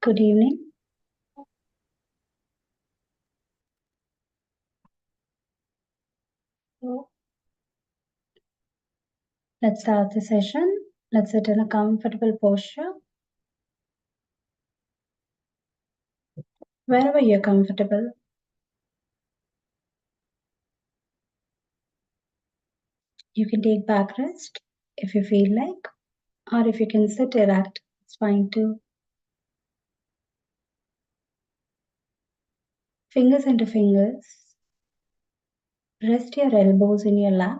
Good evening. So let's start the session. Let's sit in a comfortable posture. Wherever you're comfortable. You can take back rest if you feel like, or if you can sit erect, it's fine too. Fingers into fingers. Rest your elbows in your lap.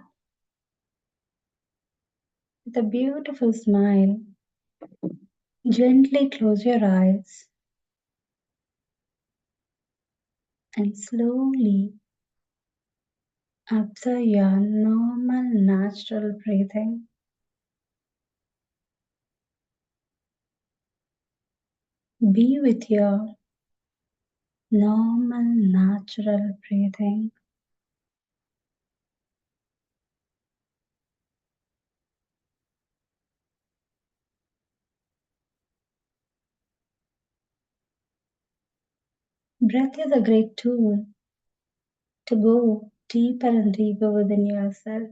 With a beautiful smile, gently close your eyes and slowly observe your normal, natural breathing. Be with your normal, natural breathing. Breath is a great tool to go deeper and deeper within yourself.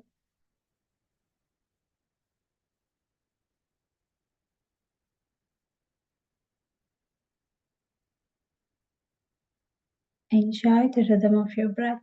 Enjoy the rhythm of your breath.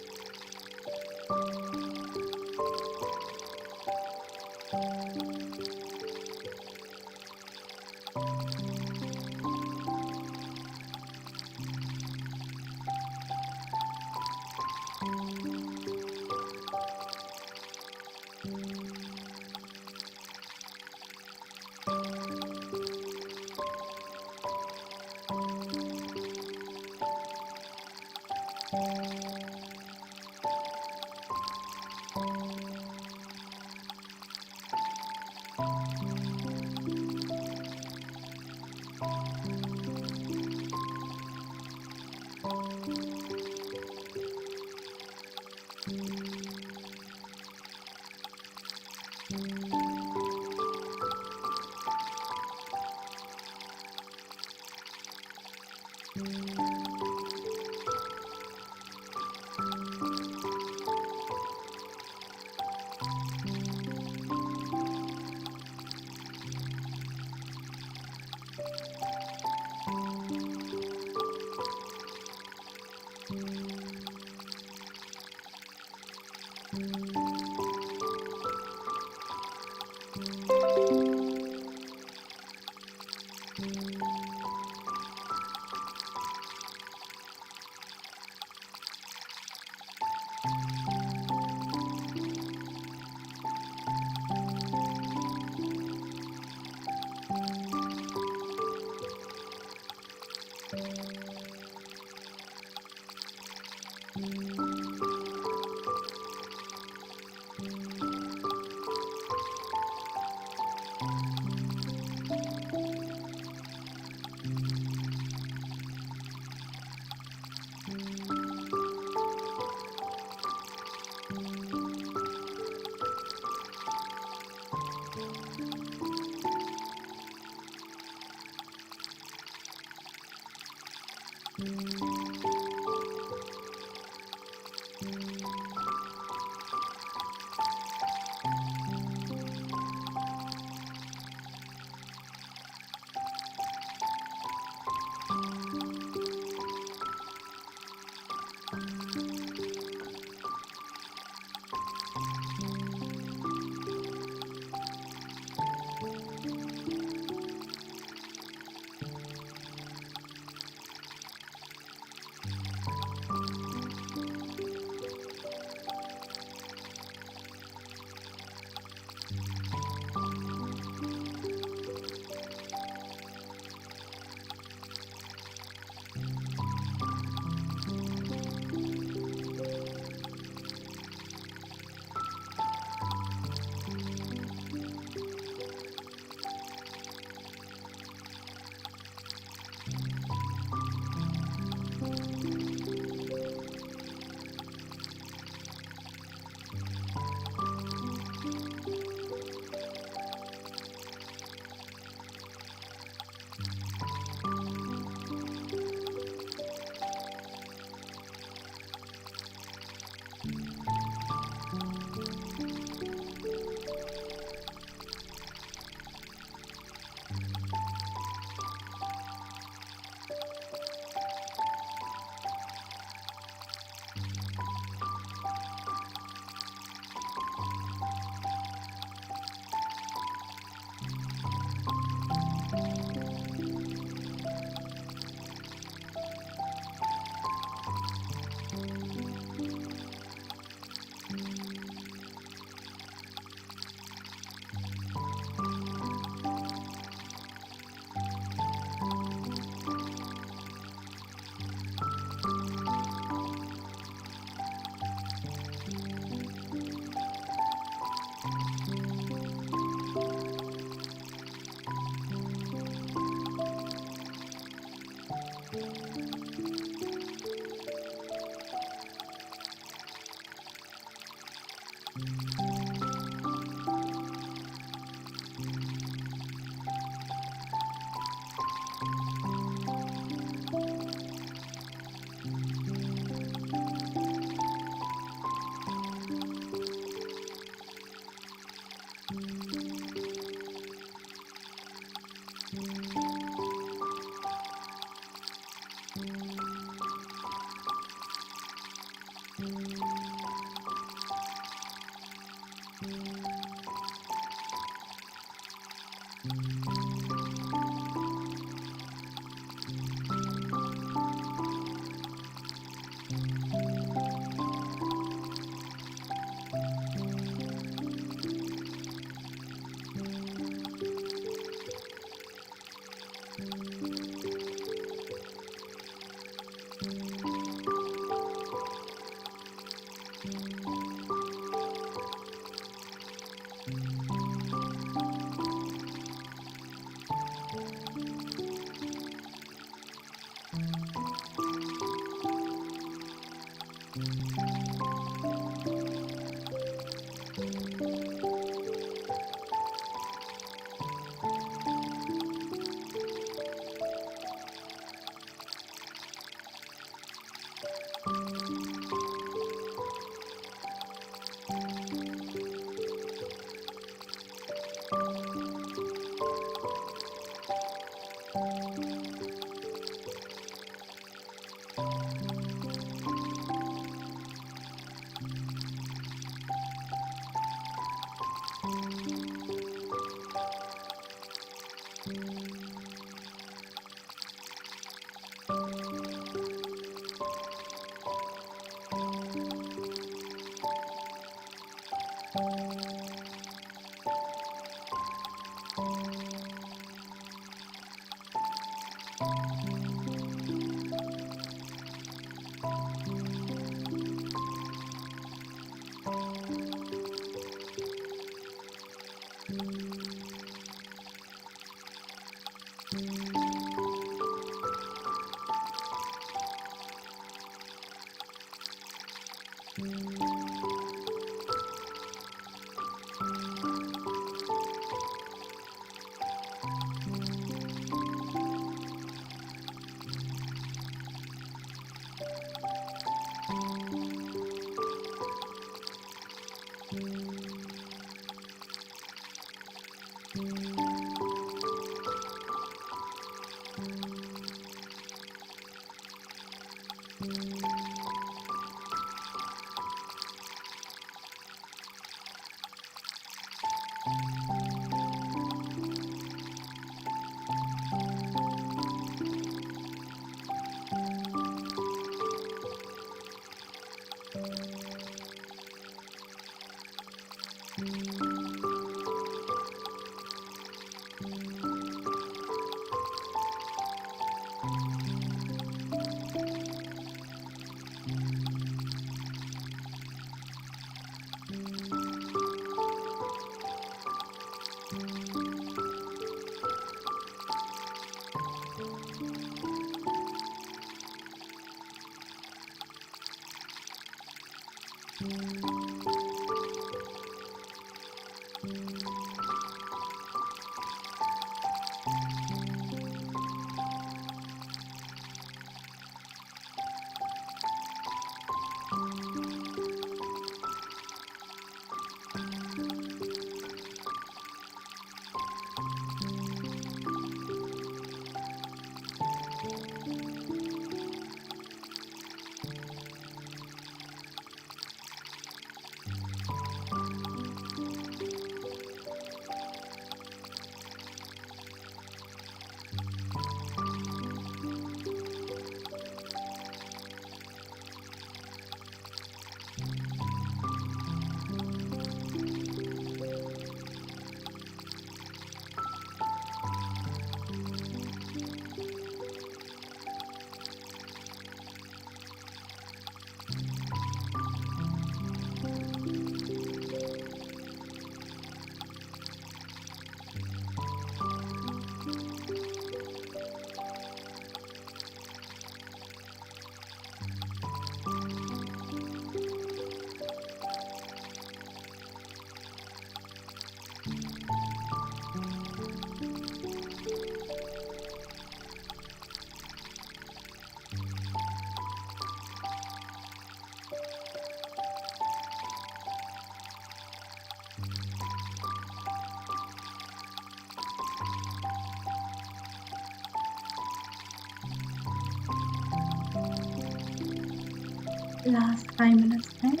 Last 5 minutes, friends.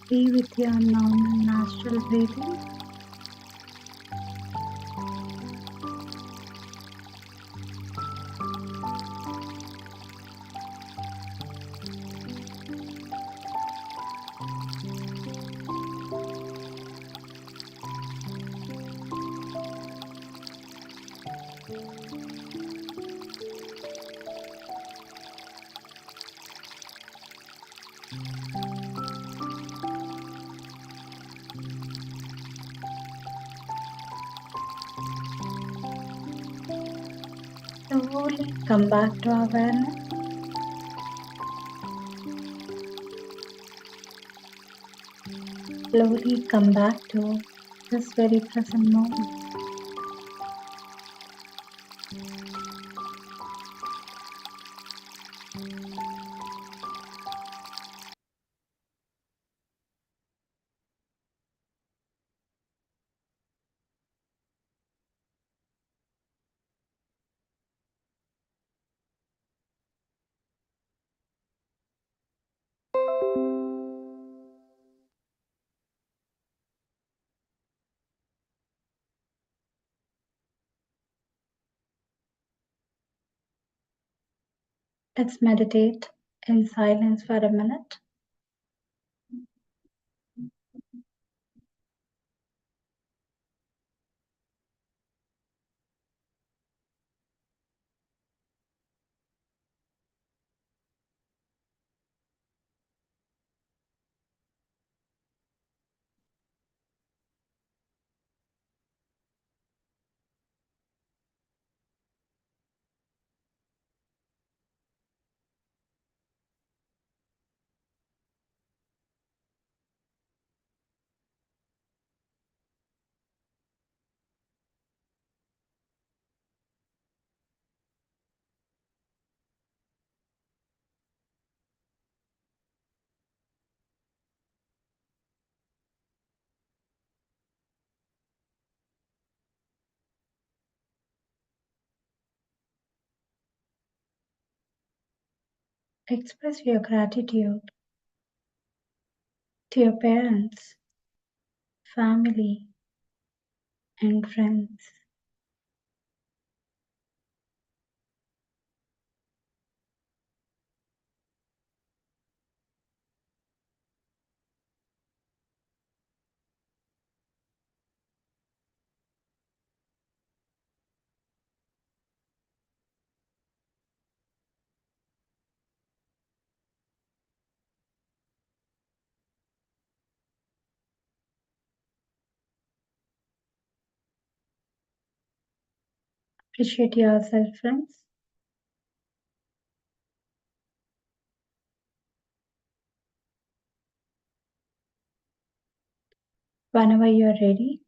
Be with your normal, natural breathing. slowly come back to awareness. Slowly come back to this very present moment. Let's meditate in silence for a minute. Express your gratitude to your parents, family, and friends. Appreciate yourself, friends. Whenever you're ready,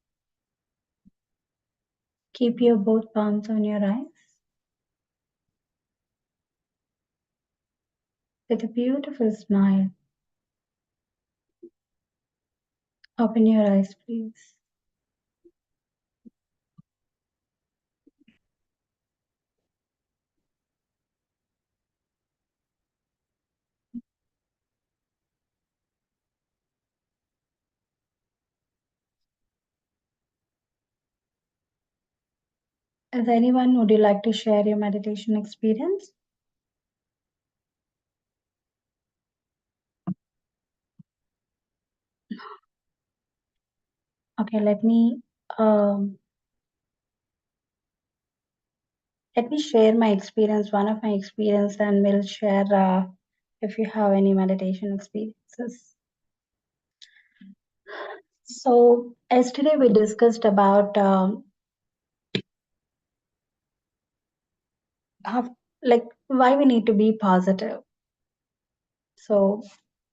keep your both palms on your eyes. With a beautiful smile, open your eyes, please. As anyone, would you like to share your meditation experience? Okay, um, let me share my experience, one of my experience, and we'll share if you have any meditation experiences. So yesterday we discussed about how, like, why we need to be positive. So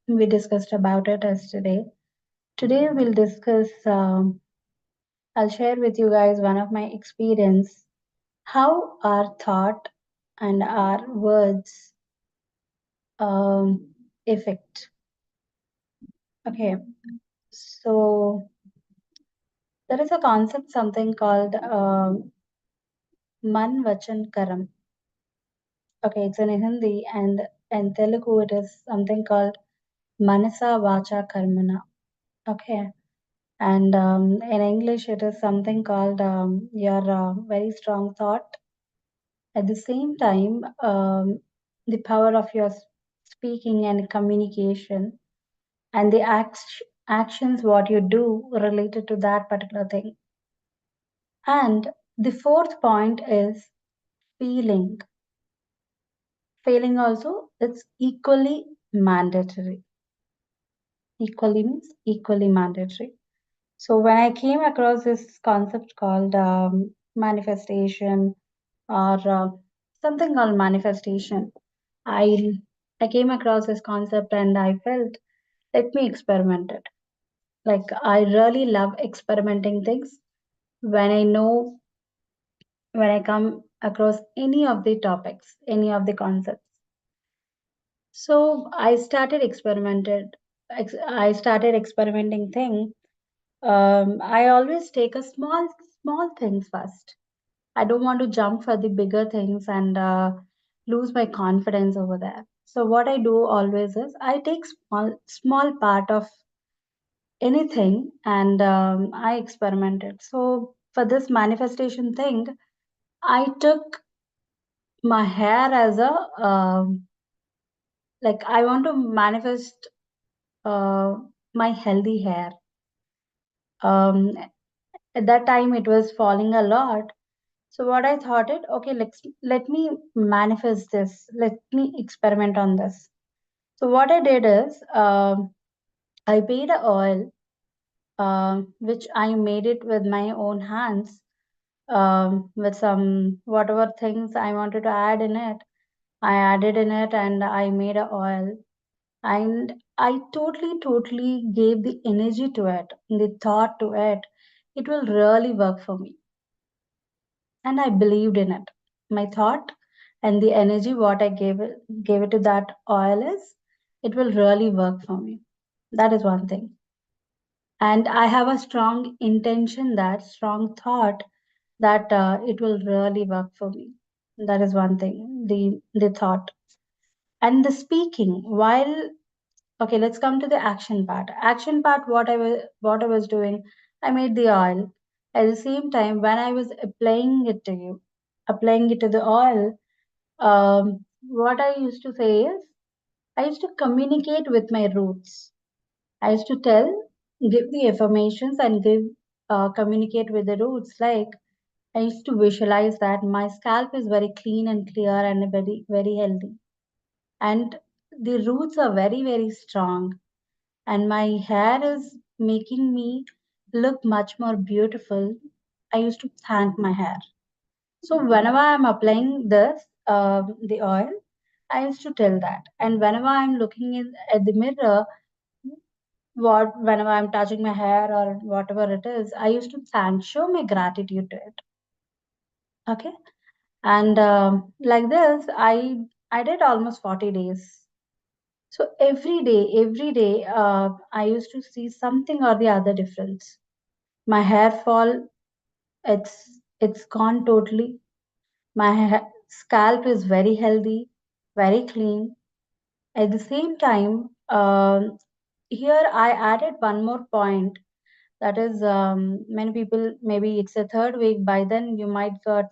we discussed about it yesterday. Today we'll discuss. I'll share with you guys one of my experience. How our thought and our words affect. Okay, so there is a concept, something called Man Vachan Karam. Okay, it's in Hindi, and in Telugu it is something called Manasa Vacha Karmana. Okay, and in English it is something called your very strong thought. At the same time, the power of your speaking and communication, and the actions what you do related to that particular thing. And the fourth point is feeling. Feeling also, it's equally mandatory. Equally means equally mandatory. So when I came across this concept called manifestation or something called manifestation. I I came across this concept and I felt, let me experiment it. Like I really love experimenting things when I know, when I come across any of the topics, any of the concepts. So I started experimenting thing. I always take a small things first. I don't want to jump for the bigger things and lose my confidence over there. So what I do always is I take small part of anything and I experimented. So for this manifestation thing, I took my hair as a like I want to manifest uh, my healthy hair. Um, at that time, it was falling a lot. So what I thought it, okay, let me manifest this. Let me experiment on this. So what I did is, I paid a oil, which I made it with my own hands, with some whatever things I wanted to add in it. I added in it, and I made a oil, and I totally gave the energy to it, the thought to it. It will really work for me, and I believed in it. My thought and the energy what I gave it to that oil is, it will really work for me. That is one thing. And I have a strong intention, that strong thought that it will really work for me. That is one thing. The thought and the speaking. While okay, let's come to the action part. Action part. What I was doing, I made the oil. At the same time, when I was applying it to the oil, what I used to say is, I used to communicate with my roots. I used to give the affirmations and communicate with the roots. Like I used to visualize that my scalp is very clean and clear and very healthy, and the roots are very strong, and my hair is making me look much more beautiful. I used to thank my hair. So whenever I'm applying the oil, I used to tell that. And whenever I'm looking at the mirror, whenever I'm touching my hair or whatever it is, I used to show my gratitude to it. Okay. And like this, I did almost 40 days. So every day, I used to see something or the other difference. My hair fall, it's gone totally. My scalp is very healthy, very clean. At the same time, here I added one more point. That is, many people, maybe it's a third week, by then you might got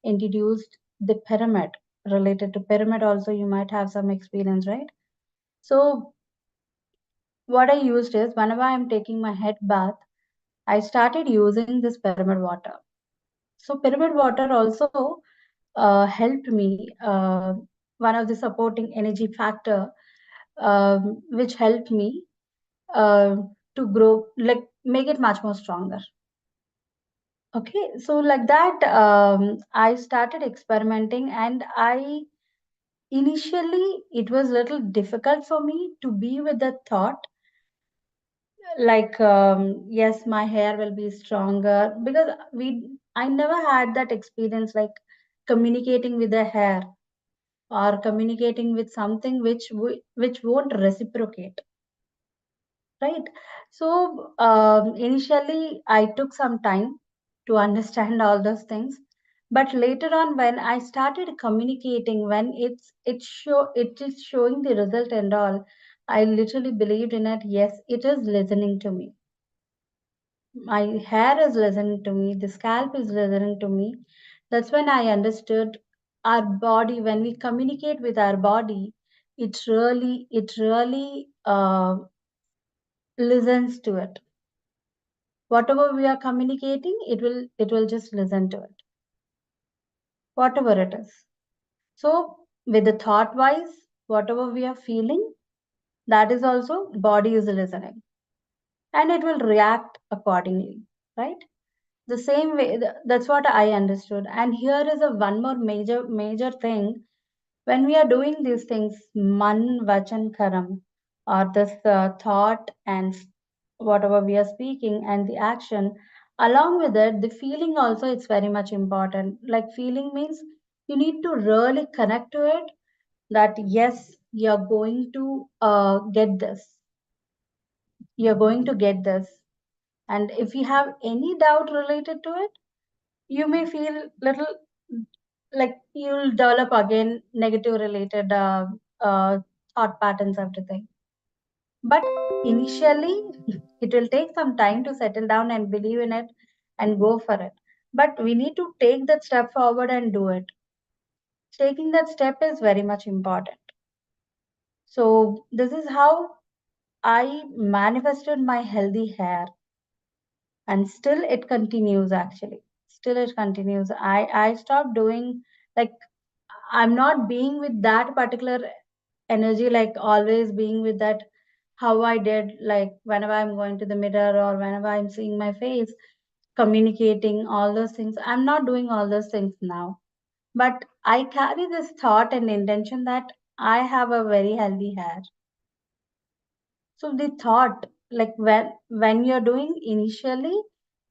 introduced the pyramid. Related to pyramid also, you might have some experience, right? So what I used is, whenever I'm taking my head bath, I started using this pyramid water. So pyramid water also helped me, one of the supporting energy factor, which helped me uh, to grow, like make it much more stronger. Okay, so like that, I started experimenting, and I initially it was a little difficult for me to be with the thought, like yes, my hair will be stronger, because I never had that experience, like communicating with the hair or communicating with something which won't reciprocate, right? So initially I took some time to understand all those things, but later on when I started communicating, when it is showing the result and all, I literally believed in it. Yes, it is listening to me. My hair is listening to me, the scalp is listening to me. That's when I understood our body, when we communicate with our body, it really listens to it. Whatever we are communicating, it will just listen to it, whatever it is. So with the thought wise, whatever we are feeling, that is also body is listening, and it will react accordingly, right? The same way, that's what I understood. And here is a one more major thing. When we are doing these things, man, vachan, karam, or this thought and whatever we are speaking and the action, along with it, the feeling also it's very much important. Like feeling means you need to really connect to it. That yes, you're going to get this. You're going to get this. And if you have any doubt related to it, you may feel little like you'll develop again negative related uh, thought patterns, everything. But initially, it will take some time to settle down and believe in it and go for it. But we need to take that step forward and do it. Taking that step is very much important. So, this is how I manifested my healthy hair, and still it continues actually. Still it continues. I stopped doing like I'm not being with that particular energy, like always being with that how I did, like whenever I'm going to the mirror or whenever I'm seeing my face, communicating, all those things. I'm not doing all those things now. But I carry this thought and intention that I have a very healthy hair. So the thought, like when you're doing initially,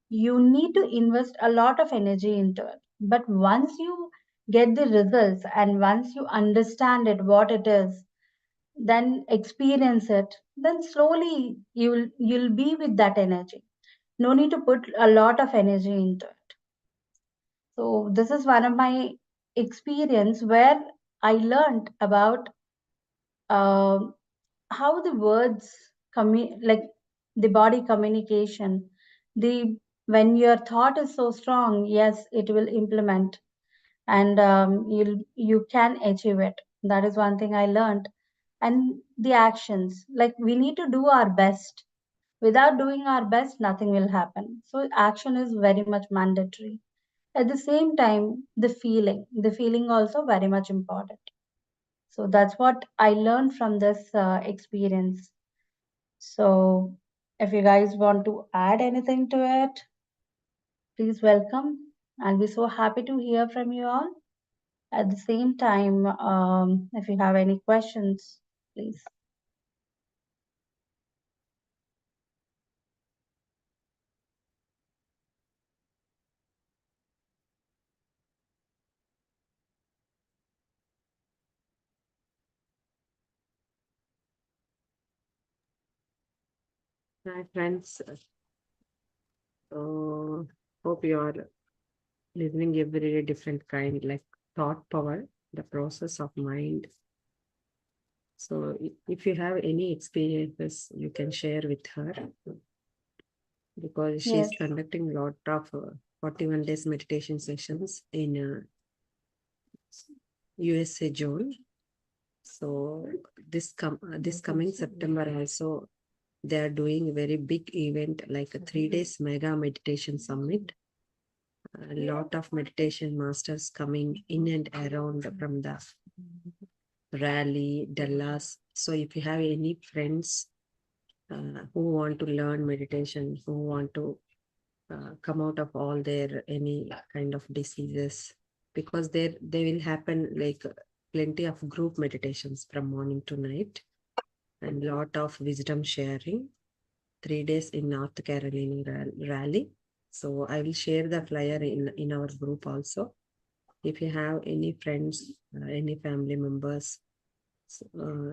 you need to invest a lot of energy into it. But once you get the results and once you understand it, what it is, then experience it, then slowly you'll be with that energy. No need to put a lot of energy into it. So this is one of my experience where I learned about um how the words like the body communication, the when your thought is so strong, yes, it will implement, and you can achieve it. That is one thing I learned. And the actions, like we need to do our best. Without doing our best, nothing will happen. So action is very much mandatory. At the same time, the feeling also very much important. So that's what I learned from this experience. So if you guys want to add anything to it, please welcome. I'll be so happy to hear from you all. At the same time, if you have any questions, please. Hi, friends. Hope you are listening every day different kind, like thought power, the process of mind. So if you have any experiences, you can share with her because she's Yes. conducting a lot of 41 days meditation sessions in USA June. So this coming September also they are doing a very big event like a 3 days mega meditation summit. A lot of meditation masters coming in and around from the Raleigh, Dallas. So if you have any friends who want to learn meditation, who want to come out of all their any kind of diseases, because there they will happen like plenty of group meditations from morning to night and lot of wisdom sharing. 3 days in North Carolina Raleigh. So I will share the flyer in our group also. If you have any friends, any family members,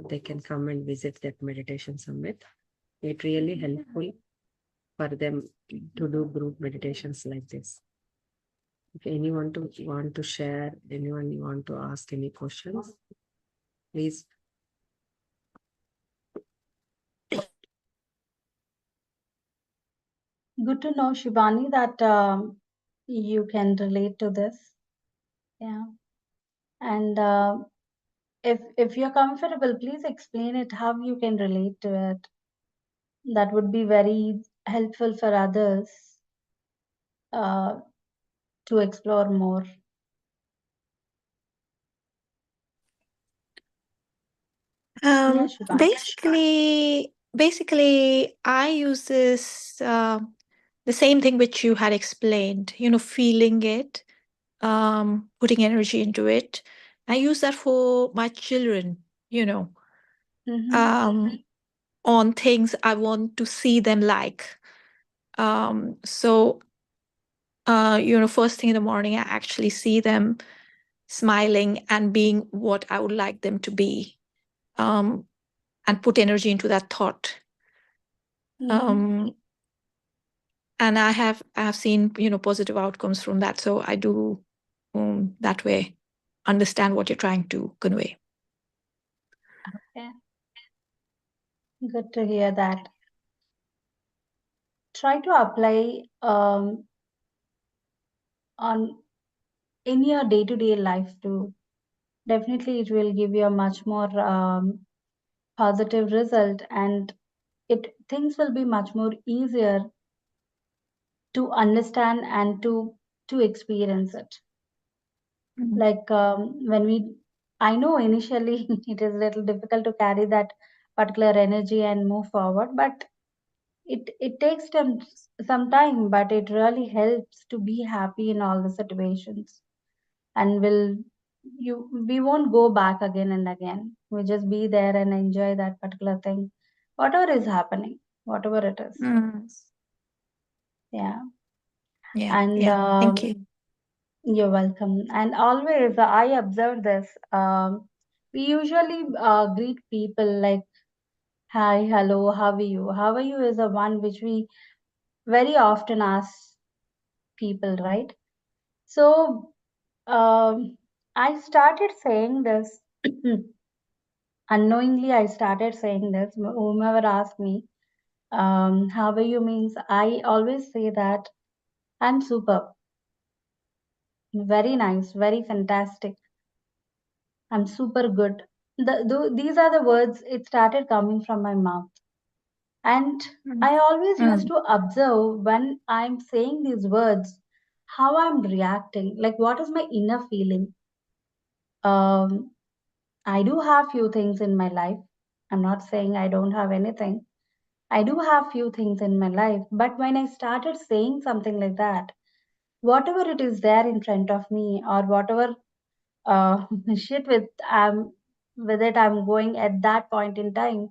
they can come and visit that meditation summit. It really helpful for them to do group meditations like this. If anyone to want to share, anyone you want to ask any questions, please. Good to know, Shivani, that you can relate to this. Yeah. And if you're comfortable, please explain it how you can relate to it. That would be very helpful for others uh, to explore more. Yeah, Shivani. Basically, I use this the same thing which you had explained, feeling it, putting energy into it. I use that for my children, on things I want to see them like. So, first thing in the morning, I actually see them smiling and being what I would like them to be, and put energy into that thought. And I have seen, positive outcomes from that. So I do that way understand what you're trying to convey. Okay. Good to hear that. Try to apply in your day-to-day life too. Definitely, it will give you a much more positive result, and things will be much more easier to understand and to experience it. Like I know initially it is a little difficult to carry that particular energy and move forward, but it takes some time, but it really helps to be happy in all the situations, and we won't go back again and again. We just be there and enjoy that particular thing, whatever is happening, whatever it is. Yeah. And Thank you. You're welcome. And always I observe this. We usually greet people like, hi, hello, how are you? How are you is a one which we very often ask people, right? So I started saying this unknowingly. I started saying this. Whomever asked me, how are you means, I always say that I'm super, very nice, very fantastic. I'm super good. These are the words it started coming from my mouth. And I always used to observe when I'm saying these words, how I'm reacting, like what is my inner feeling. I do have few things in my life. I'm not saying I don't have anything. I do have few things in my life. But when I started saying something like that, whatever it is there in front of me, or whatever shit with it I'm going at that point in time,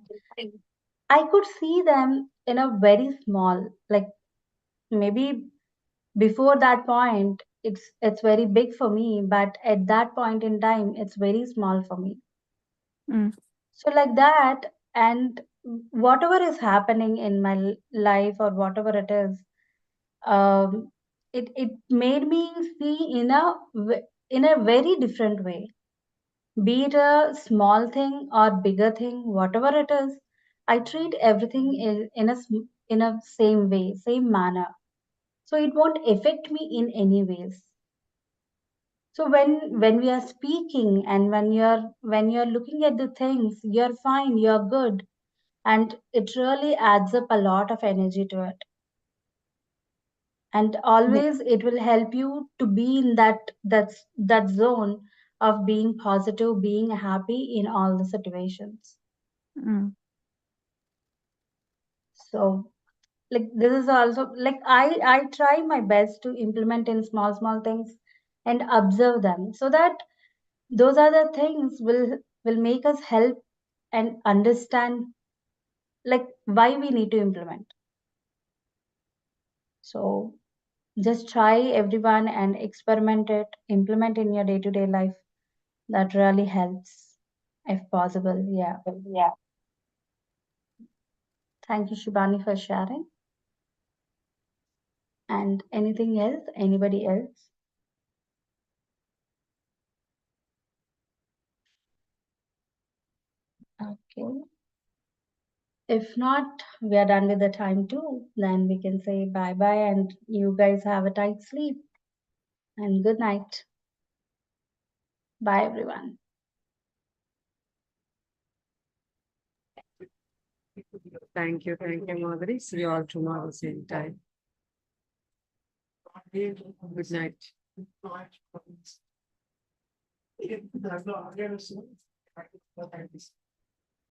I could see them in a very small, like maybe before that point it's very big for me, but at that point in time it's very small for me. So like that, and whatever is happening in my life or whatever it is, it made me see in a very different way. Be it a small thing or bigger thing, whatever it is, I treat everything in a same way, same manner. So it won't affect me in any ways. So when we are speaking, and when you're looking at the things, you're fine, you're good, and it really adds up a lot of energy to it. And always it will help you to be in that zone of being positive, being happy in all the situations. So like this is also like I try my best to implement in small things and observe them, so that those are the things will make us help and understand like why we need to implement. So just try everyone and experiment it, implement in your day-to-day life. That really helps if possible. Yeah. Thank you, Shubhani, for sharing. And anything else? Anybody else? Okay. If not, we are done with the time too. Then we can say bye-bye, and you guys have a tight sleep. And good night. Bye, everyone. Thank you, Madhuri. See you all tomorrow, same time. Good night.